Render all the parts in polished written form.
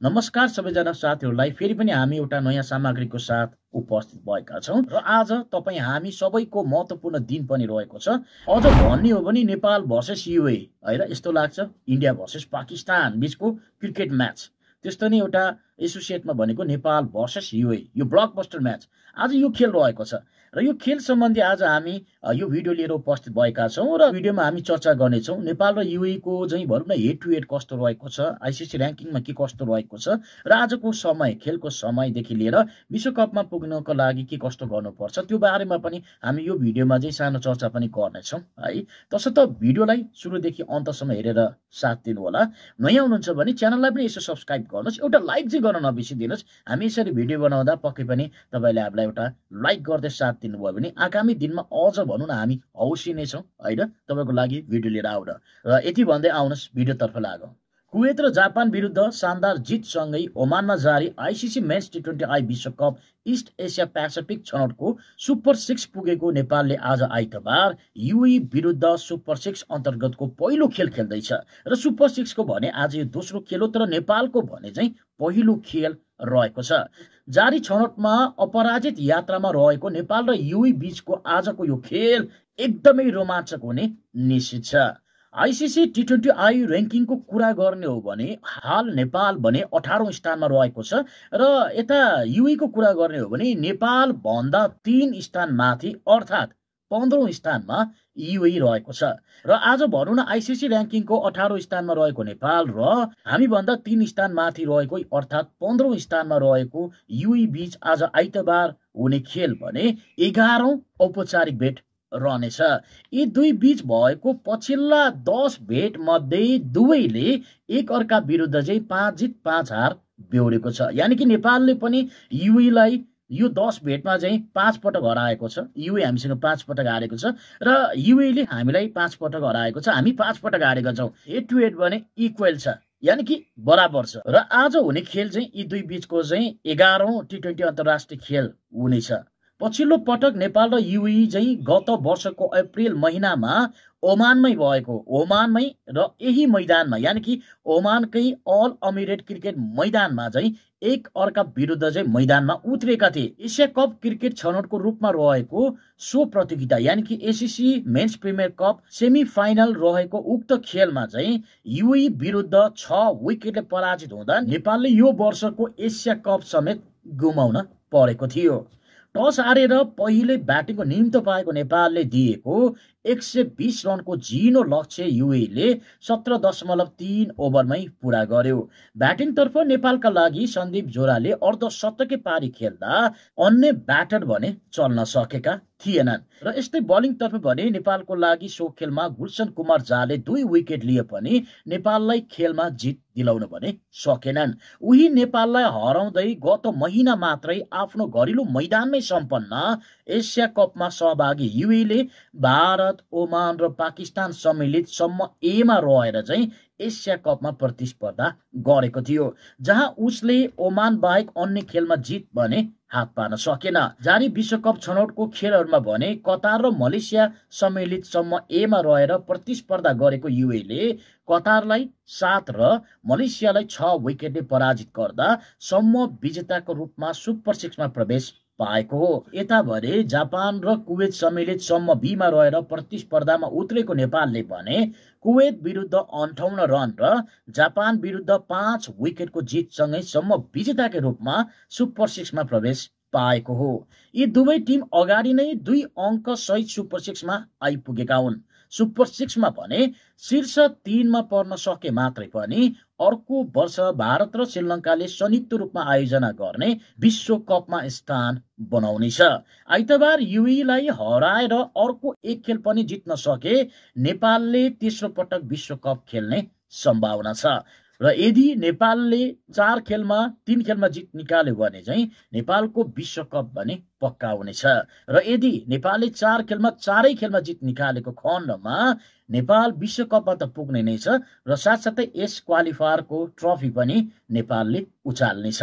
नमस्कार सबैजना साथीहरूलाई फेरि पनि हामी एउटा नयाँ सामग्रीको साथ उपस्थित भएका छौँ र आज तपाईँ हामी सबैको महत्त्वपूर्ण दिन पनि रहेको छ। अझ भन्ने हो भने नेपाल भर्सेस युए हैन, यस्तो लाग्छ इन्डिया भर्सेस पाकिस्तान बीचको क्रिकेट म्याच। त्यस्तो नै एउटा एसोसिएटमा भनेको नेपाल भर्सेस युए, यो ब्लकबस्टर म्याच आज यो खेल रहेको छ र यो खेल सम्बन्धी आज हामी यो भिडियो लिएर उपस्थित भएका छौँ र भिडियोमा हामी चर्चा गर्नेछौँ नेपाल र युए को चाहिँ भनौँ न हेड टु हेड कस्तो रहेको छ, आइसिसी र्याङ्किङमा के कस्तो रहेको छ र आजको समय खेलको समयदेखि लिएर विश्वकपमा पुग्नको लागि के कस्तो गर्नुपर्छ त्यो बारेमा पनि हामी यो भिडियोमा चाहिँ सानो चर्चा पनि गर्नेछौँ है। तसर्थ भिडियोलाई सुरुदेखि अन्तसम्म हेरेर साथ दिनु होला। नयाँ हुनुहुन्छ भने च्यानललाई पनि यसो सब्स्क्राइब गर्नुहोस्, एउटा लाइक चाहिँ गर्न नबिर्सिदिनुहोस्। हामी यसरी भिडियो बनाउँदा पक्कै पनि तपाईँले हामीलाई एउटा लाइक गर्दै साथ दिनुभयो भने आगामी दिनमा अझ भनौँ न हामी हौसी नै छौँ हैन तपाईँको लागि भिडियो लिएर आउन। र यति भन्दै आउनुहोस् भिडियोतर्फ लागौँ। कुवेत र जापान विरुद्ध शानदार जितसँगै ओमानमा जारी आइसिसी मेन्स टी20I विश्वकप इस्ट एसिया पेसिफिक छनौटको सुपर 6 पुगेको नेपालले आज आइतबार युए विरुद्ध सुपर 6 अन्तर्गतको पहिलो खेल खेल्दैछ र सुपर 6 को भने आज यो दोस्रो खेल हो, तर नेपालको भने चाहिँ पहिलो खेल रहेको छ। जारी छनौटमा अपराजित यात्रामा रहेको नेपाल र युए बीचको आजको यो खेल एकदमै रोमाञ्चक हुने निश्चित छ। आइसिसी टी20I र्याङ्किङको कुरा गर्ने हो भने हाल नेपाल भने 18औं स्थानमा रहेको छ र यता युए को कुरा गर्ने हो भने नेपाल भन्दा 3 स्थान माथि अर्थात् 15औं स्थानमा युए रहेको छ र आज भनौँ न आइसिसी र्याङ्किङको 18औं स्थानमा रहेको नेपाल र हामी भन्दा 3 स्थान माथि रहेको अर्थात् 15औं स्थानमा रहेको युए बीच आज आइतबार हुने खेल भने 11औं औपचारिक भेट रहनेछ। यी दुई बीच भएको पछिल्ला 10 भेट मध्ये दुवैले एक अर्का विरुद्ध चाहिँ 5 जित 5 हार बेहोरेको छ। यानि कि नेपालले पनि युएलाई यो 10 भेटमा चाहिँ 5 पटक हराएको छ, युए हामीसँग 5 पटक हारेको छ र युएले हामीलाई 5 पटक हराएको छ, हामी 5 पटक हारेका छौँ। हेड टु हेड भने इक्वल छ, यानि कि बराबर छ। र आज हुने खेल चाहिँ यी दुई बीचको चाहिँ 11औं टी20 अन्तर्राष्ट्रिय खेल हुनेछ। पछिल्लो पटक नेपाल र युए चाहिँ गत वर्षको अप्रिल महिनामा ओमानमै भएको, ओमानमै र यही मैदानमा यानि कि ओमानकै अल अमिरेट क्रिकेट मैदानमा चाहिँ एक अर्का विरुद्ध चाहिँ मैदानमा उत्रेका थिए। एसिया कप क्रिकेट छनौटको रूपमा रहेको सो प्रतियोगिता यानि कि ACC men's premier cup semi final रहेको उक्त खेलमा चाहिँ युए विरुद्ध 6 विकेटले पराजित हुँदा नेपालले यो वर्षको एसिया कप समेत गुमाउन परेको थियो। टस हारेर पहिले ब्याटिङको निम्तो पाएको नेपालले दिएको 120 रनको झिनो लक्ष्य युएले 17.3 ओभरमै पुरा गर्यो। ब्याटिङतर्फ नेपालका लागि सन्दीप जोराले अर्धशतके पारी खेल्दा अन्य ब्याटर भने चल्न सकेका थिएनन् र यस्तै बलिङतर्फ भने नेपालको लागि सो खेलमा गुलशन कुमार झाले 2 विकेट लिए पनि नेपाललाई खेलमा जित दिलाउन भने सकेनन्। उही नेपाललाई हराउँदै गत महिना मात्रै आफ्नो घरेलु मैदानमै सम्पन्न एसिया कपमा सहभागी युएले भारत, ओमान र पाकिस्तान सम्मिलित सम्म एमा रहेर चाहिँ एसिया कपमा प्रतिस्पर्धा गरेको थियो, जहाँ उसले ओमान बाहेक अन्य खेलमा जित भने हात पार्न सकेन। जारी विश्वकप छनौटको खेलहरूमा भने कतार र मलेसिया सम्मिलित सम्म एमा रहेर प्रतिस्पर्धा गरेको युएले कतारलाई 7 र मलेसियालाई 6 विकेटले पराजित गर्दा सम्म विजेताको रूपमा सुपर 6 मा प्रवेश पाएको हो। यता भने जापान र कुवेत सम्मिलित सम्म बीमा रहेर प्रतिस्पर्धामा उत्रेको नेपालले भने कुवेत विरुद्ध 58 रन र जापान विरुद्ध 5 विकेटको जितसँगै सम्म विजेताको रूपमा सुपर 6 मा प्रवेश पाएको हो। यी दुवै टिम अगाडि नै 2 अङ्क सहित सुपर 6 मा आइपुगेका हुन्। सुपर 6 मा भने शीर्ष 3 मा पर्न सके मात्रै पनि अर्को वर्ष भारत र श्रीलङ्काले संयुक्त रूपमा आयोजना गर्ने विश्वकपमा स्थान बनाउनेछ। आइतबार युएलाई हराएर अर्को एक खेल पनि जित्न सके नेपालले तेस्रो पटक विश्वकप खेल्ने सम्भावना छ र यदि नेपालले 4 खेलमा 3 खेलमा जित निकाल्यो भने चाहिँ नेपालको विश्वकप भने पक्का हुनेछ र यदि नेपालले 4 खेलमा 4 खेलमा जित निकालेको खण्डमा नेपाल विश्वकपमा त पुग्ने नै छ र साथसाथै यस क्वालिफायरको ट्रफी पनि नेपालले उचाल्नेछ।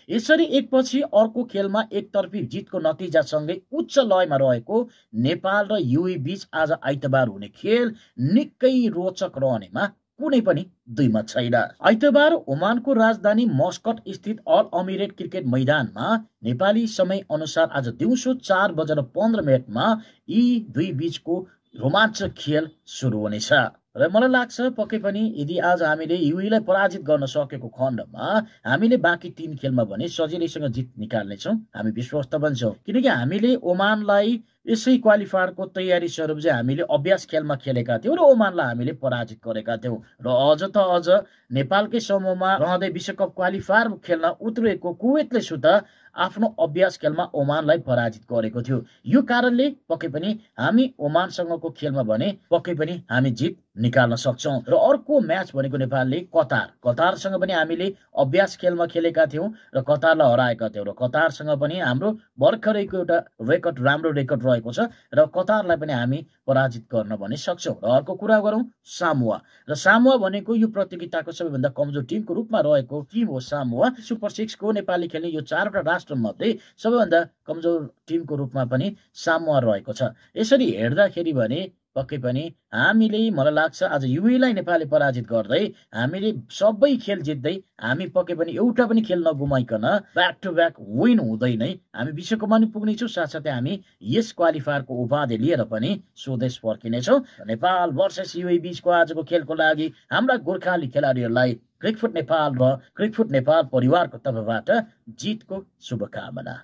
यसरी एकपछि अर्को खेलमा एकतर्फी जितको नतिजासँगै उच्च लयमा रहेको नेपाल र युए बीच आज आइतबार हुने खेल निकै रोचक रहनेमा कुनै पनि दुई मत छैन। आइतबार ओमानको राजधानी मस्कट स्थित अल अमिरेट क्रिकेट मैदानमा नेपाली समय अनुसार आज दिउँसो 4:15 यी दुई बीचको रोमाञ्चक खेल सुरु हुनेछ र मलाई लाग्छ पक्कै पनि यदि आज हामीले युएईलाई पराजित गर्न सकेको खण्डमा हामीले बाँकी 3 खेलमा भने सजिलैसँग जित निकाल्नेछौँ, हामी विश्वस्त बन्छौँ। किनकि हामीले ओमानलाई यसै क्वालिफायरको तयारी स्वरूप चाहिँ हामीले अभ्यास खेलमा खेलेका थियौँ र ओमानलाई हामीले पराजित गरेका थियौँ र अझ नेपालकै समूहमा रहँदै विश्वकप क्वालिफायर खेल्न उत्रिएको कुवेतले सुत आफ्नो अभ्यास खेलमा ओमानलाई पराजित गरेको थियो। यो कारणले पक्कै पनि हामी ओमानसँगको खेलमा भने पक्कै पनि हामी जित निकाल्न सक्छौँ। र अर्को म्याच भनेको नेपालले कतारसँग पनि हामीले अभ्यास खेलमा खेलेका थियौँ र कतारलाई हराएका थियौँ र कतारसँग पनि हाम्रो भर्खरैको एउटा राम्रो रेकर्ड रहेको छ र कतारलाई पनि हामी पराजित गर्न भने सक्छौँ। र अर्को कुरा गरौँ सामोआ, र सामोआ भनेको यो प्रतियोगिताको सबैभन्दा कमजोर टिमको रूपमा रहेको टिम हो। सामोआ सुपर 6 को नेपालले खेल्ने यो 4वटा राष्ट्र मध्ये सबैभन्दा कमजोर टिमको रूपमा पनि सामोआ रहेको छ। यसरी हेर्दाखेरि भने पक्कै पनि हामीले मलाई लाग्छ आज युएईलाई नेपालले पराजित गर्दै हामीले सबै खेल जित्दै हामी पक्कै पनि एउटा पनि खेल नगुमाइकन ब्याक टु ब्याक विन हुँदै नै हामी विश्वकपमा पनि पुग्नेछौँ। साथसाथै हामी यस क्वालिफायरको उपाधि लिएर पनि स्वदेश फर्किनेछौँ। नेपाल भर्सेस युएई बीचको आजको खेलको लागि हाम्रा गोर्खाली खेलाडीहरूलाई क्रिकफुट नेपाल र क्रिकफुट नेपाल परिवारको तर्फबाट जितको शुभकामना।